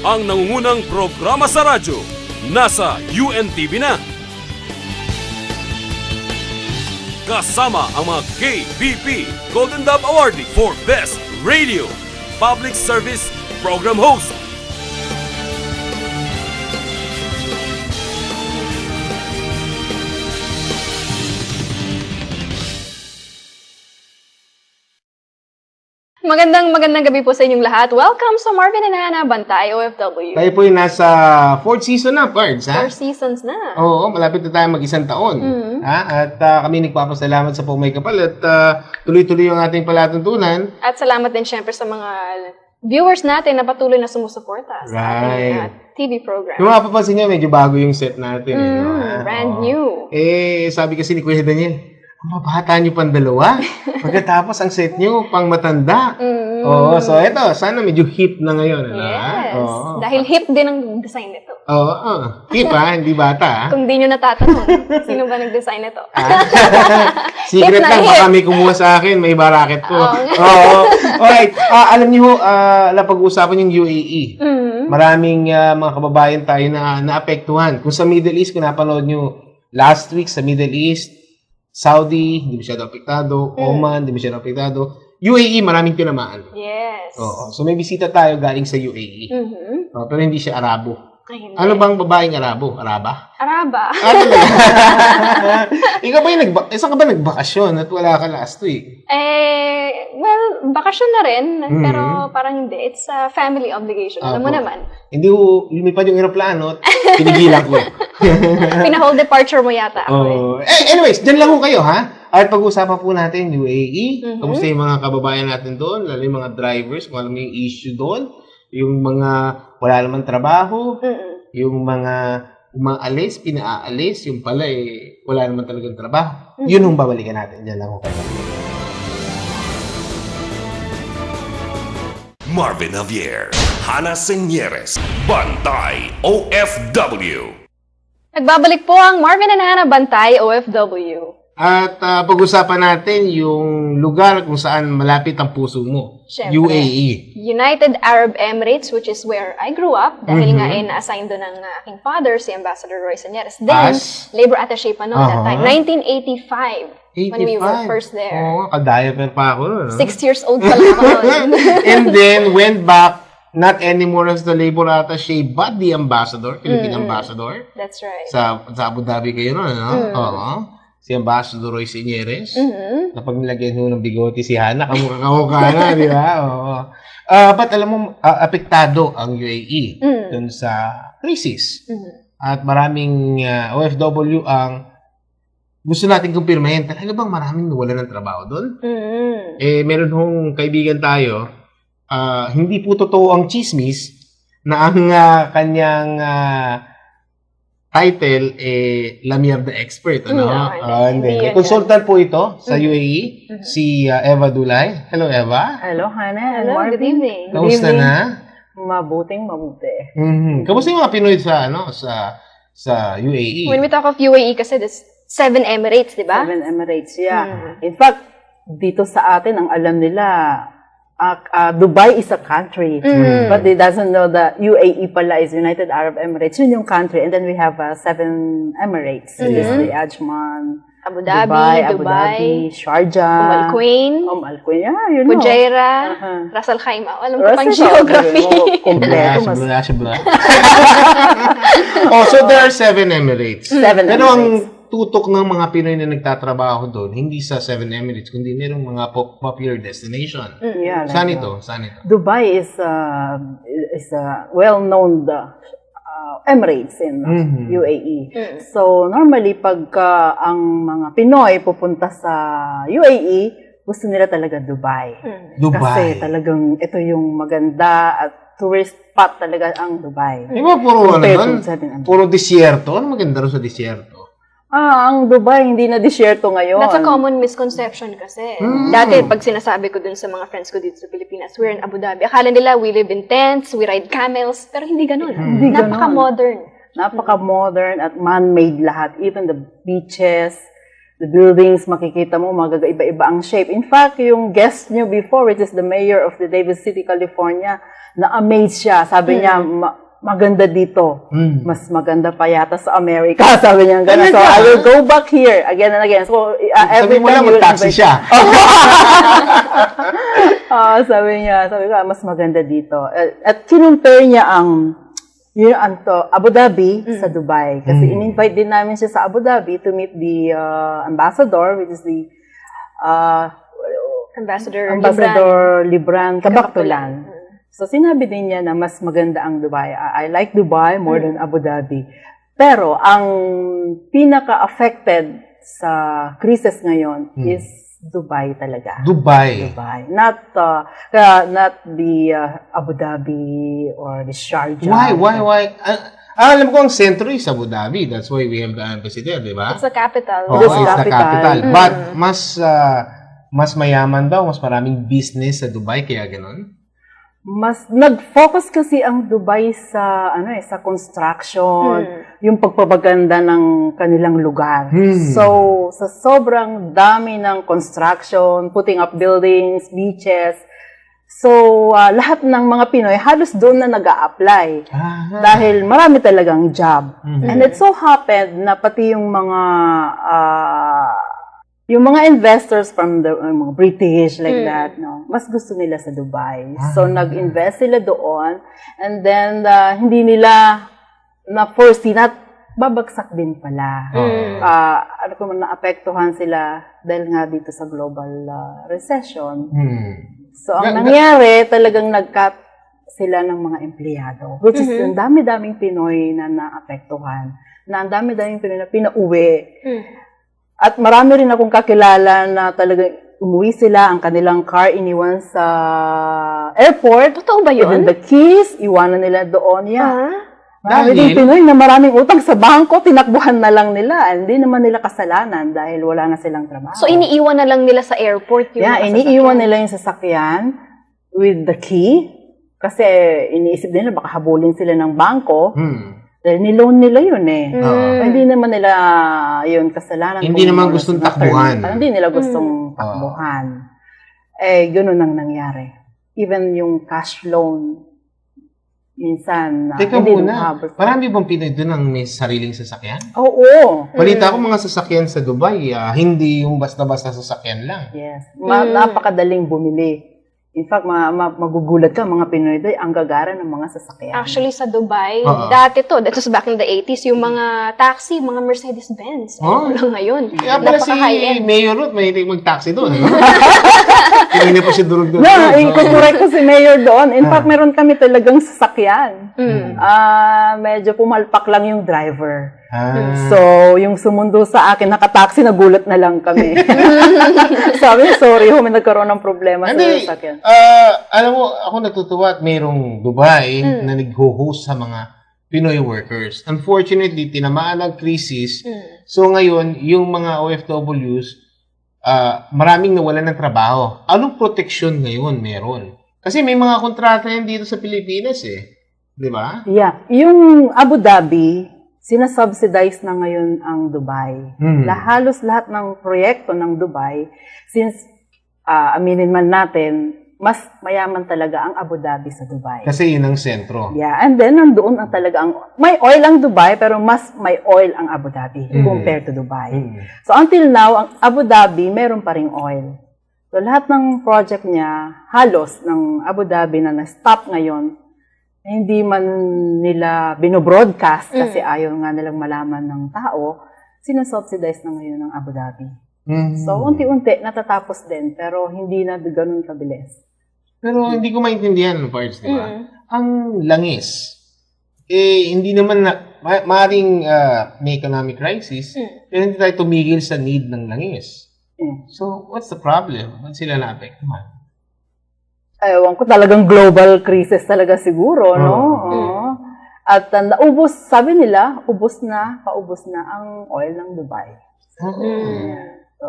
ang nangungunang programa sa radyo. Nasa UNTV na. Kasama ang mga KBP Golden Dove Awardee for Best Radio Public Service Program Host. Magandang gabi po sa inyong lahat. Welcome sa Marvin and Hannah Bantay OFW. Tayo po yung nasa 4th season na, Pards, ha? 4 seasons na. Oo, malapit na tayo mag-isang taon. Ha? At kami nagpapasalamat sa Pumay Kapal at tuloy-tuloy yung ating palatuntunan. At salamat din syempre sa mga viewers natin na patuloy na sumusuporta sa ating TV program. Yung mapapansin nyo, medyo bago yung set natin. Brand new. Sabi kasi ni Kuya Daniel, ang mabata nyo pang dalawa. Pagkatapos ang set nyo pang matanda. Oo, so eto, sana medyo hip na ngayon. Yes. Oo. Dahil hip din ang design nito. Oo, hip hindi bata. Kung di nyo natatanong, sino ba nag-design nito? Secret lang, baka may kumuha sa akin, may baraket ko. Oo. Alright, alam niyo, napag-uusapan yung UAE. Maraming mga kababayan tayo na naapektuhan. Kung sa Middle East, kung napanood nyo last week sa Middle East, Saudi, hindi masyado apektado. Oman, hindi masyado apektado. UAE, maraming tinamaan. Yes. Oo. So may bisita tayo galing sa UAE. Pero hindi siya Arabo. Ay, hindi. Ano bang babaeng Arabo? Araba? Araba. Ikaw ba yung saan ka ba nagbakasyon at wala ka last week? Well, bakasyon na rin, pero parang hindi. It's a family obligation. Alam mo naman. Hindi ko lumipad yung aeroplano at pinigilan ko. Pina-hold departure mo yata ako. Anyways, dyan lang ho kayo, ha? At pag-usapan po natin UAE. Kamusta yung mga kababayan natin doon? Lalo yung mga drivers, kung alam mo yung issue doon. Yung mga wala naman trabaho. Yung mga umaalis, pinaalis. Yung pala wala naman talagang trabaho. Yun yung babalikan natin. Dyan lang ho kayo. Marvin Javier, Hannah Señeres, Bantay OFW. Nagbabalik po ang Marvin and Hannah Bantay OFW. At pag-usapan natin yung lugar kung saan malapit ang puso mo. Siyempre. UAE. United Arab Emirates, which is where I grew up. Dahil nga na-assign doon ng aking father, si Ambassador Roy Señeres. Then, labor attaché pa noon that time. 1985. When we were first there. Oo, ka-diaper pa ako. No? 6 years old pa lang ako noon. And then, went back, not anymore as the labor attaché, but the ambassador, Philippine ambassador. That's right. Sa Abu Dhabi kayo noon, no? Oo. Si Ambassador Roy Señeres. Na pag nilagyan mo ng bigote si Hannah, kamukha na, di ba? Oo. But alam mo, apektado ang UAE dun sa crisis. At maraming OFW ang gusto natin kumpirmahin. Talaga bang maraming nawala ng trabaho doon? Meron hong kaibigan tayo, hindi po totoo ang chismis na ang kanyang title, Lamier the Expert. Ano? Hindi. Consultant po ito sa UAE, si Eva Dulay. Hello, Eva. Hello, Hannah. Hello, good evening. Kamusta na? Mabuting mabuti. Kamusta yung mga Pinoy sa, sa UAE? When we talk of UAE kasi, there's 7 Emirates, di ba? 7 Emirates, yeah. In fact, dito sa atin, ang alam nila, Dubai is a country, but they doesn't know that UAE pala is United Arab Emirates. Yun yung country. And then we have 7 Emirates. Is the Ajman, Abu Dhabi, Dubai, Sharjah, Al Quwain, yeah, you know. Fujairah, Ras Al Khaimah. Alam ko pang geography. Kompleto. So there are 7 Emirates. 7 Pero Emirates. ang tutok ng mga Pinoy na nagtatrabaho doon, hindi sa 7 Emirates, kundi merong mga popular destination. Yeah, like, Saan ito? Saan ito? Dubai is a well-known Emirates in UAE. So, normally, pagka ang mga Pinoy pupunta sa UAE, gusto nila talaga Dubai. Dubai. Kasi talagang ito yung maganda at tourist spot talaga ang Dubai. Di ba puro ano doon? Compared to 7 Puro disyerto? Ano maganda rin sa disyerto? Ang Dubai hindi na disyerto ngayon. That's a common misconception kasi. Dati, pag sinasabi ko dun sa mga friends ko dito sa Pilipinas, we're in Abu Dhabi. Akala nila, we live in tents, we ride camels, pero hindi ganun. Napaka-modern. Napaka-modern at man-made lahat. Even the beaches, The buildings, makikita mo, magagaiba-iba ang shape. In fact, yung guest nyo before, which is the mayor of the Davis City, California, na-amaze siya. Sabi niya, maganda dito. Mas maganda pa yata sa America. Sabi niya gano'n. So, I will go back here again and again. So, every sabi mo time lang, mag-taxi siya. Sabi ko, mas maganda dito. At kinumpare niya ang Abu Dhabi sa Dubai. Kasi in-invite din namin siya sa Abu Dhabi to meet the ambassador, which is the Ambassador Libran Kabaktulan. So, sinabi din niya na mas maganda ang Dubai. I like Dubai more than Abu Dhabi. Pero, ang pinaka-affected sa crisis ngayon is Dubai talaga. Dubai. Not the Abu Dhabi or the Sharjah. Why? Alam ko ang sentro is Abu Dhabi. That's why we have the embassy there, di ba? It's the capital. It's the capital. But mas mayaman daw, mas maraming business sa Dubai, kaya gano'n? Mas nag-focus kasi ang Dubai sa sa construction, yung pagpapaganda ng kanilang lugar. So, sa sobrang dami ng construction, putting up buildings, beaches, so lahat ng mga Pinoy halos doon na nag-a-apply dahil marami talagang job. And it so happened na pati yung mga investors from the mga British like that, mas gusto nila sa Dubai. So, nag-invest sila doon. And then, hindi nila na-foresee na babagsak din pala. Naapektuhan sila dahil nga dito sa global recession. So, ang nangyari, talagang nag-cut sila ng mga empleyado. Which is, ang dami-daming Pinoy na naapektuhan. Ang dami-daming Pinoy na pinauwi. At marami rin akong kakilala na talagang umuwi sila, ang kanilang car iniwan sa airport. Totoo ba yun? Even the keys, iwanan nila doon. Marami din Pinoy na maraming utang sa bangko, tinakbuhan na lang nila. Hindi naman nila kasalanan dahil wala na silang trabaho. So, iniiwan na lang nila sa airport yung iniiwan nila yung sasakyan with the key. Kasi iniisip nila, baka habulin sila ng bangko. Dahil niloan nila yun Hindi naman nila yun kasalanan. Hindi naman gustong takbuhan. Hindi nila gustong takbuhan. Ganun ang nangyari. Even yung cash loan, minsan, Teka hindi muna, marami bang Pinoy doon ang may sariling sasakyan? Oo. Balita ko mga sasakyan sa Dubai, hindi yung basta-basta sasakyan lang. Yes. Napakadaling bumili. In fact, magugulat ka, mga Pinoy doon, ang gagara ng mga sasakyan. Actually, sa Dubai, dati that was back in the 80s, yung mga taxi, mga Mercedes-Benz. Hanggang ngayon. Kaya pala si Mayor Ruth, may mag-taxi doon. Hindi pa siya durog doon. Correct ko si Mayor doon. In fact, meron kami talagang sasakyan. Medyo pumalpak lang yung driver. So, yung sumundo sa akin, nakataxi, nagulat na lang kami. Sabi, sorry, may nagkaroon ng problema sa sasakyan. Alam mo, ako natutuwa at mayroong Dubai na nag-host sa mga Pinoy workers. Unfortunately, tinamaan ng crisis. So, ngayon, yung mga OFWs, maraming nawalan ng trabaho. Anong protection ngayon meron? Kasi may mga kontrata yan dito sa Pilipinas Di ba? Yeah. Yung Abu Dhabi, sinasubsidize na ngayon ang Dubai. Halos lahat ng proyekto ng Dubai, since aminin man natin, mas mayaman talaga ang Abu Dhabi sa Dubai. Kasi yun ang sentro. Yeah, and then nandoon ang talaga may oil ang Dubai, pero mas may oil ang Abu Dhabi compared to Dubai. So until now, ang Abu Dhabi meron pa ring oil. So lahat ng project niya, halos ng Abu Dhabi na na-stop ngayon, hindi man nila binobroadcast kasi ayaw nga nilang malaman ng tao, sinasubsidize na ngayon ng Abu Dhabi. So, unti-unti, natatapos din, pero hindi na ganun kabilis. Pero hindi ko maintindihan, parts, di ba? Ang langis, hindi naman maaaring may economic crisis, pero hindi tayo tumigil sa need ng langis. So, what's the problem? Ba't sila na-apektuhan? Ewan ko, talagang global crisis talaga siguro, no? At naubos, sabi nila, paubos na ang oil ng Dubai. So,